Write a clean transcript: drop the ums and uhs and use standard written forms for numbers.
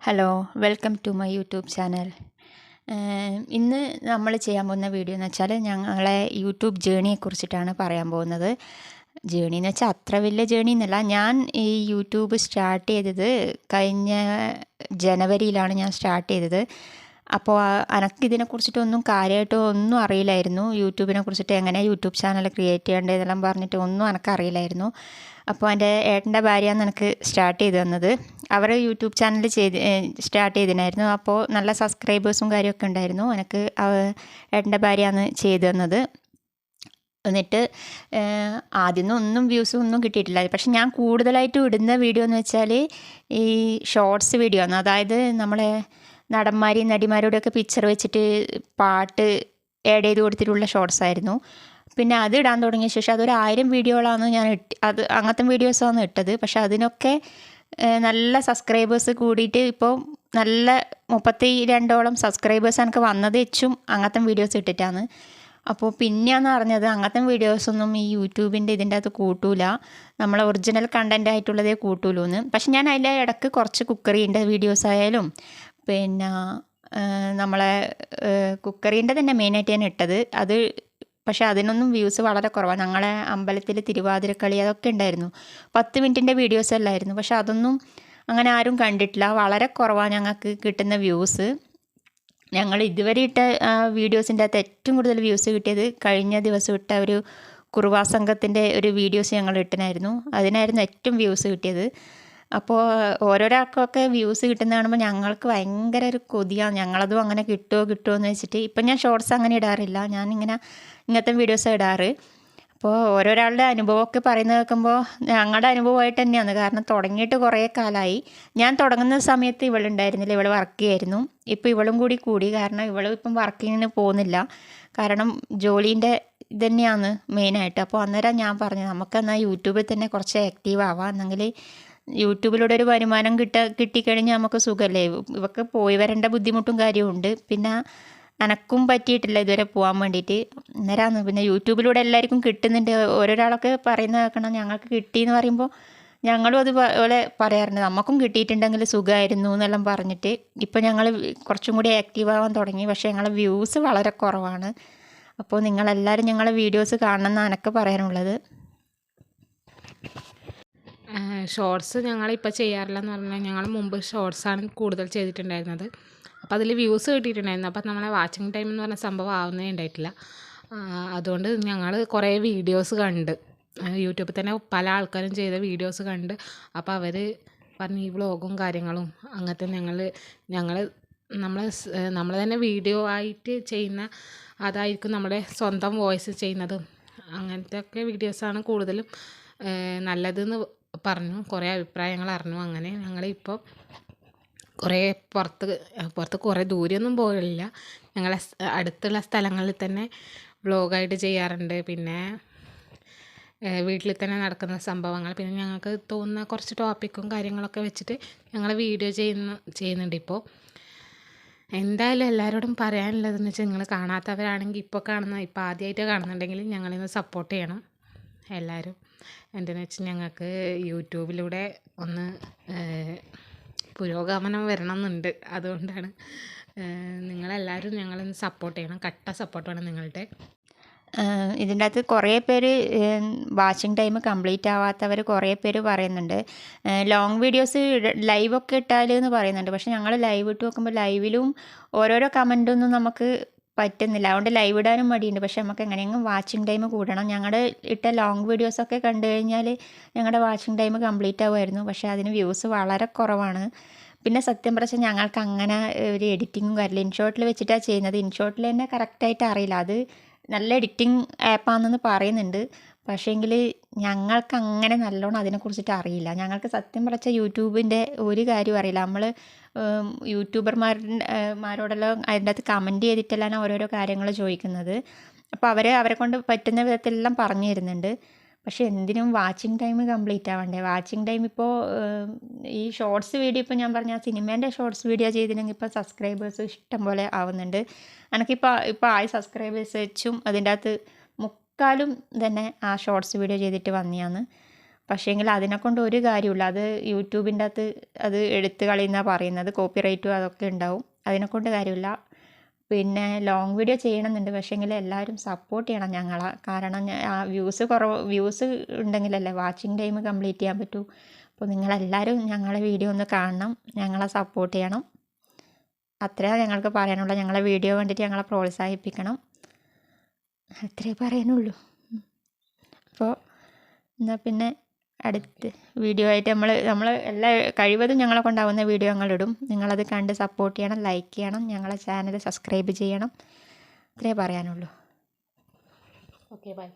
Hello welcome to my YouTube channel. ഇന്ന് നമ്മൾ ചെയ്യാൻ പോകുന്ന വീഡിയോ എന്ന് വെച്ചാൽ ഞങ്ങളെ യൂട്യൂബ് ജേണിയെക്കുറിച്ചിട്ടാണ് പറയാൻ പോകുന്നത്. ജേണി എന്ന് വെച്ചാൽ അത്ര വലിയ ജേണി എന്നല്ല. ഞാൻ ഈ യൂട്യൂബ് സ്റ്റാർട്ട് ചെയ്തത് കഴിഞ്ഞ ജനുവരിയിലാണ് ഞാൻ സ്റ്റാർട്ട് ചെയ്തത്. അപ്പോൾ എനിക്കിതിനെക്കുറിച്ചിട്ടൊന്നും കാര്യമായിട്ട് ഒന്നും അറിയില്ലായിരുന്നു. യൂട്യൂബിനെ കുറിച്ചിട്ട് എങ്ങനെ യൂട്യൂബ് ചാനൽ ക്രിയേറ്റ് ചെയ്യേണ്ടതെന്നെല്ലാം പറഞ്ഞിട്ട് ഒന്നും എനിക്കറിയില്ലായിരുന്നു. അപ്പോൾ എൻ്റെ ഏട്ടൻ്റെ ഭാര്യയാണ് എനിക്ക് സ്റ്റാർട്ട് ചെയ്ത് തന്നത്. അവർ യൂട്യൂബ് ചാനൽ സ്റ്റാർട്ട് ചെയ്തിട്ടുണ്ടായിരുന്നു. അപ്പോൾ നല്ല സബ്സ്ക്രൈബേഴ്സും കാര്യമൊക്കെ ഉണ്ടായിരുന്നു. എനിക്ക് ഏട്ടൻ്റെ ഭാര്യയാണ് ചെയ്തു തന്നത്. എന്നിട്ട് ആദ്യമൊന്നും ഒന്നും വ്യൂസും ഒന്നും കിട്ടിയിട്ടില്ല. പക്ഷെ ഞാൻ കൂടുതലായിട്ടും ഇടുന്ന വീഡിയോ എന്ന് വെച്ചാൽ ഈ ഷോർട്സ് വീഡിയോ ആണ്. അതായത് നമ്മളെ നടന്മാരെയും നടിമാരോടെയൊക്കെ പിക്ചർ വെച്ചിട്ട് പാട്ട് ആഡ് ചെയ്ത് കൊടുത്തിട്ടുള്ള ഷോർട്സ് ആയിരുന്നു. പിന്നെ അത് ഇടാൻ തുടങ്ങിയ ശേഷം അതൊരു 1000 വീഡിയോകളാണ് ഞാൻ അങ്ങനത്തെ വീഡിയോസാണ് ഇട്ടത്. പക്ഷെ അതിനൊക്കെ നല്ല സബ്സ്ക്രൈബേഴ്സ് കൂടിയിട്ട് ഇപ്പോൾ നല്ല 32ഓളം സബ്സ്ക്രൈബേഴ്സ് എനിക്ക് വന്നത് വെച്ചും അങ്ങനത്തെ വീഡിയോസ് ഇട്ടിട്ടാണ്. അപ്പോൾ പിന്നെയാണ് അറിഞ്ഞത് അങ്ങനത്തെ വീഡിയോസൊന്നും ഈ യൂട്യൂബിൻ്റെ ഇതിൻ്റെ അകത്ത് കൂട്ടൂല, നമ്മളെ ഒറിജിനൽ കണ്ടൻ്റ് ആയിട്ടുള്ളതേ കൂട്ടൂലൂ എന്ന്. പക്ഷെ ഞാൻ അതിൻ്റെ ഇടയ്ക്ക് കുറച്ച് കുക്കറീൻ്റെ വീഡിയോസ് ആയാലും പിന്നെ നമ്മളെ കുക്കറീൻ്റെ തന്നെ മെയിനായിട്ട് ഞാൻ ഇട്ടത് അത്. പക്ഷേ അതിനൊന്നും വ്യൂസ് വളരെ കുറവാണ്. ഞങ്ങളെ അമ്പലത്തിൽ തിരുവാതിരക്കളി അതൊക്കെ ഉണ്ടായിരുന്നു, 10 മിനിറ്റിൻ്റെ വീഡിയോസ് അല്ലായിരുന്നു. പക്ഷെ അതൊന്നും അങ്ങനെ ആരും കണ്ടിട്ടില്ല. വളരെ കുറവാണ് ഞങ്ങൾക്ക് കിട്ടുന്ന വ്യൂസ്. ഞങ്ങൾ ഇതുവരെ ഇട്ട വീഡിയോസിൻ്റെ അകത്ത് ഏറ്റവും കൂടുതൽ വ്യൂസ് കിട്ടിയത് കഴിഞ്ഞ ദിവസം ഇട്ട ഒരു കുറുവാ സംഘത്തിൻ്റെ ഒരു വീഡിയോസ് ഞങ്ങൾ ഇട്ടിനായിരുന്നു. അതിനായിരുന്നു ഏറ്റവും വ്യൂസ് കിട്ടിയത്. അപ്പോൾ ഓരോരാൾക്കൊക്കെ വ്യൂസ് കിട്ടുന്ന കാണുമ്പോൾ ഞങ്ങൾക്ക് ഭയങ്കര ഒരു കൊതിയാണ്, ഞങ്ങളതും അങ്ങനെ കിട്ടുമോ എന്ന് വെച്ചിട്ട്. ഇപ്പം ഞാൻ ഷോർട്സ് അങ്ങനെ ഇടാറില്ല, ഞാനിങ്ങനെ ഇങ്ങനത്തെ വീഡിയോസാണ് ഇടാറ്. അപ്പോൾ ഓരോരാളുടെ അനുഭവമൊക്കെ പറയുന്നത് കേൾക്കുമ്പോൾ ഞങ്ങളുടെ അനുഭവമായിട്ട് തന്നെയാണ്. കാരണം തുടങ്ങിയിട്ട് കുറേ കാലമായി. ഞാൻ തുടങ്ങുന്ന സമയത്ത് ഇവളുണ്ടായിരുന്നില്ല, ഇവൾ വർക്ക് ചെയ്യായിരുന്നു. ഇപ്പോൾ ഇവളും കൂടി കാരണം ഇവളും ഇപ്പം വർക്കിങ്ങിന് പോകുന്നില്ല. കാരണം ജോലീൻ്റെ ഇത് തന്നെയാണ് മെയിനായിട്ട്. അപ്പോൾ അന്നേരം ഞാൻ പറഞ്ഞു നമുക്കെന്നാൽ യൂട്യൂബിൽ തന്നെ കുറച്ച് ആക്റ്റീവ് ആവാം, എന്നെങ്കിൽ യൂട്യൂബിലൂടെ ഒരു വരുമാനം കിട്ടിക്കഴിഞ്ഞാൽ നമുക്ക് സുഖമല്ലേ. ഇവർക്ക് പോയി വരേണ്ട ബുദ്ധിമുട്ടും കാര്യമുണ്ട്. പിന്നെ എനക്കും പറ്റിയിട്ടില്ല ഇതുവരെ പോകാൻ വേണ്ടിയിട്ട്. അന്നേരമാണ് പിന്നെ യൂട്യൂബിലൂടെ എല്ലാവർക്കും കിട്ടുന്നുണ്ട്. ഓരോരാളൊക്കെ പറയുന്നത് കേൾക്കണം, ഞങ്ങൾക്ക് കിട്ടിയെന്ന് പറയുമ്പോൾ ഞങ്ങളും അതുപോലെ പറയാറുണ്ട്, നമുക്കും കിട്ടിയിട്ടുണ്ടെങ്കിൽ സുഖമായിരുന്നു എന്നെല്ലാം പറഞ്ഞിട്ട്. ഇപ്പോൾ ഞങ്ങൾ കുറച്ചും കൂടി ആക്റ്റീവ് ആവാൻ തുടങ്ങി. പക്ഷേ ഞങ്ങളെ വ്യൂസ് വളരെ കുറവാണ്. അപ്പോൾ നിങ്ങളെല്ലാവരും ഞങ്ങളെ വീഡിയോസ് കാണണം എന്നാണ് എനിക്ക് പറയാനുള്ളത്. ഷോർട്സ് ഞങ്ങളിപ്പോൾ ചെയ്യാറില്ലെന്ന് പറഞ്ഞാൽ ഞങ്ങൾ മുമ്പ് ഷോർട്സാണ് കൂടുതൽ ചെയ്തിട്ടുണ്ടായിരുന്നത്. അപ്പോൾ അതിൽ വ്യൂസ് കിട്ടിയിട്ടുണ്ടായിരുന്നു. അപ്പോൾ നമ്മളെ വാച്ചിങ് ടൈം എന്ന് പറഞ്ഞ സംഭവം ആവുന്നേ ഉണ്ടായിട്ടില്ല. അതുകൊണ്ട് ഞങ്ങൾ കുറേ വീഡിയോസ് കണ്ട്, യൂട്യൂബിൽ തന്നെ പല ആൾക്കാരും ചെയ്ത വീഡിയോസ് കണ്ട്. അപ്പോൾ അവർ പറഞ്ഞ ഈ വ്ളോഗും കാര്യങ്ങളും അങ്ങനത്തെ നമ്മൾ തന്നെ വീഡിയോ ആയിട്ട് ചെയ്യുന്ന അതായിരിക്കും നമ്മുടെ സ്വന്തം വോയിസ് ചെയ്യുന്നതും. അങ്ങനത്തെ ഒക്കെ വീഡിയോസാണ് കൂടുതലും നല്ലതെന്ന് പറഞ്ഞു. കുറേ അഭിപ്രായങ്ങൾ അറിഞ്ഞു. അങ്ങനെ ഞങ്ങളിപ്പോൾ കുറേ പുറത്ത് കുറേ ദൂരെയൊന്നും പോകില്ല, ഞങ്ങളെ അടുത്തുള്ള സ്ഥലങ്ങളിൽ തന്നെ വ്ളോഗായിട്ട് ചെയ്യാറുണ്ട്. പിന്നെ വീട്ടിൽ തന്നെ നടക്കുന്ന സംഭവങ്ങൾ, പിന്നെ ഞങ്ങൾക്ക് തോന്നുന്ന കുറച്ച് ടോപ്പിക്കും കാര്യങ്ങളൊക്കെ വെച്ചിട്ട് ഞങ്ങൾ വീഡിയോ ചെയ്യുന്നുണ്ട് ഇപ്പോൾ. എന്തായാലും എല്ലാവരോടും പറയാനുള്ളതെന്ന് വെച്ചാൽ നിങ്ങൾ കാണാത്തവരാണെങ്കിൽ ഇപ്പോൾ ആദ്യമായിട്ട് കാണുന്നുണ്ടെങ്കിൽ ഞങ്ങളിന്ന് സപ്പോർട്ട് ചെയ്യണം എല്ലാവരും. എന്തെന്ന് വെച്ചാൽ ഞങ്ങൾക്ക് യൂട്യൂബിലൂടെ ഒന്ന് പുരോഗമനം വരണം എന്നുണ്ട്. അതുകൊണ്ടാണ് നിങ്ങളെല്ലാവരും ഞങ്ങളൊന്ന് സപ്പോർട്ട് ചെയ്യണം. കട്ട സപ്പോർട്ട് വേണം നിങ്ങളുടെ. ഇതിൻ്റെ അകത്ത് കുറേ പേര് വാച്ചിങ് ടൈം കംപ്ലീറ്റ് ആവാത്തവർ കുറേ പേര് പറയുന്നുണ്ട്. ലോങ് വീഡിയോസ് ലൈവൊക്കെ ഇട്ടാൽ എന്ന് പറയുന്നുണ്ട്. പക്ഷെ ഞങ്ങൾ ലൈവ് ഇട്ട് നോക്കുമ്പോൾ ലൈവിലും ഓരോരോ കമൻറ്റൊന്നും നമുക്ക് പറ്റുന്നില്ല. അതുകൊണ്ട് ലൈവ് ഇടാനും മടിയുണ്ട്. പക്ഷെ നമുക്ക് എങ്ങനെയെങ്കിലും വാച്ചിങ് ടൈം കൂടണം. ഞങ്ങളുടെ ഇട്ട ലോങ് വീഡിയോസൊക്കെ കണ്ടു കഴിഞ്ഞാൽ ഞങ്ങളുടെ വാച്ചിങ് ടൈം കംപ്ലീറ്റ് ആവുമായിരുന്നു. പക്ഷേ അതിന് വ്യൂസ് വളരെ കുറവാണ്. പിന്നെ സത്യം പറഞ്ഞാൽ ഞങ്ങൾക്ക് അങ്ങനെ ഒരു എഡിറ്റിങ്ങും കാര്യമില്ല. ഇൻഷോട്ടിൽ വെച്ചിട്ടാണ് ചെയ്യുന്നത്. ഇൻഷോട്ടിൽ തന്നെ കറക്റ്റായിട്ട് അറിയില്ല. അത് നല്ല എഡിറ്റിംഗ് ആപ്പാണെന്ന് പറയുന്നുണ്ട്. പക്ഷേങ്കിൽ ഞങ്ങൾക്ക് അങ്ങനെ നല്ലോണം അതിനെക്കുറിച്ചിട്ട് അറിയില്ല. ഞങ്ങൾക്ക് സത്യം പറഞ്ഞാൽ യൂട്യൂബിൻ്റെ ഒരു കാര്യവും അറിയില്ല. നമ്മൾ യൂട്യൂബർമാരോടെല്ലാം അതിൻ്റെ അകത്ത് കമൻറ്റ് ചെയ്തിട്ടെല്ലാം ഓരോരോ കാര്യങ്ങൾ ചോദിക്കുന്നത്. അപ്പോൾ അവരെ കൊണ്ട് പറ്റുന്ന വിധത്തിലെല്ലാം പറഞ്ഞു തരുന്നുണ്ട്. പക്ഷേ എന്തിനും വാച്ചിങ് ടൈം കംപ്ലീറ്റ് ആവണ്ടേ. വാച്ചിങ് ടൈം ഇപ്പോൾ ഈ ഷോർട്സ് വീഡിയോ ഇപ്പോൾ ഞാൻ പറഞ്ഞ സിനിമേൻ്റെ ഷോർട്സ് വീഡിയോ ചെയ്തിട്ടുണ്ടെങ്കിൽ ഇപ്പോൾ സബ്സ്ക്രൈബേഴ്സ് ഇഷ്ടം പോലെ ആവുന്നുണ്ട്. എനിക്കിപ്പോൾ 1000 സബ്സ്ക്രൈബേഴ്സ് വെച്ചും അതിൻ്റെ അകത്ത് മുക്കാലും തന്നെ ആ ഷോർട്സ് വീഡിയോ ചെയ്തിട്ട് വന്നെയാണ്. പക്ഷേങ്കിൽ അതിനെക്കൊണ്ട് ഒരു കാര്യമില്ല. അത് യൂട്യൂബിൻ്റെ അകത്ത് അത് എടുത്ത് കളയുന്നതാണ് പറയുന്നത്. കോപ്പിറൈറ്റും അതൊക്കെ ഉണ്ടാവും. അതിനെക്കൊണ്ട് കാര്യമില്ല. പിന്നെ ലോങ് വീഡിയോ ചെയ്യണമെന്നുണ്ട്. പക്ഷേങ്കിൽ എല്ലാവരും സപ്പോർട്ട് ചെയ്യണം ഞങ്ങളെ. കാരണം വ്യൂസ് ഉണ്ടെങ്കിലല്ലേ വാച്ചിങ് ടൈം കംപ്ലീറ്റ് ചെയ്യാൻ പറ്റൂ. അപ്പോൾ നിങ്ങളെല്ലാവരും ഞങ്ങളെ വീഡിയോ ഒന്ന് കാണണം, ഞങ്ങളെ സപ്പോർട്ട് ചെയ്യണം. അത്രയാണ് ഞങ്ങൾക്ക് പറയാനുള്ളൂ. ഞങ്ങളെ വീഡിയോ കണ്ടിട്ട് ഞങ്ങളെ പ്രോത്സാഹിപ്പിക്കണം, അത്രേ പറയാനുള്ളൂ. അപ്പോൾ എന്നാൽ പിന്നെ അടുത്ത വീഡിയോ ആയിട്ട് നമ്മൾ എല്ലാ കഴിവതും ഞങ്ങളെ കൊണ്ടാവുന്ന വീഡിയോ ഞങ്ങളിടും. നിങ്ങളത് കണ്ട് സപ്പോർട്ട് ചെയ്യണം, ലൈക്ക് ചെയ്യണം, ഞങ്ങളെ ചാനൽ സബ്സ്ക്രൈബ് ചെയ്യണം. അത്രേ പറയാനുള്ളൂ. Okay bye.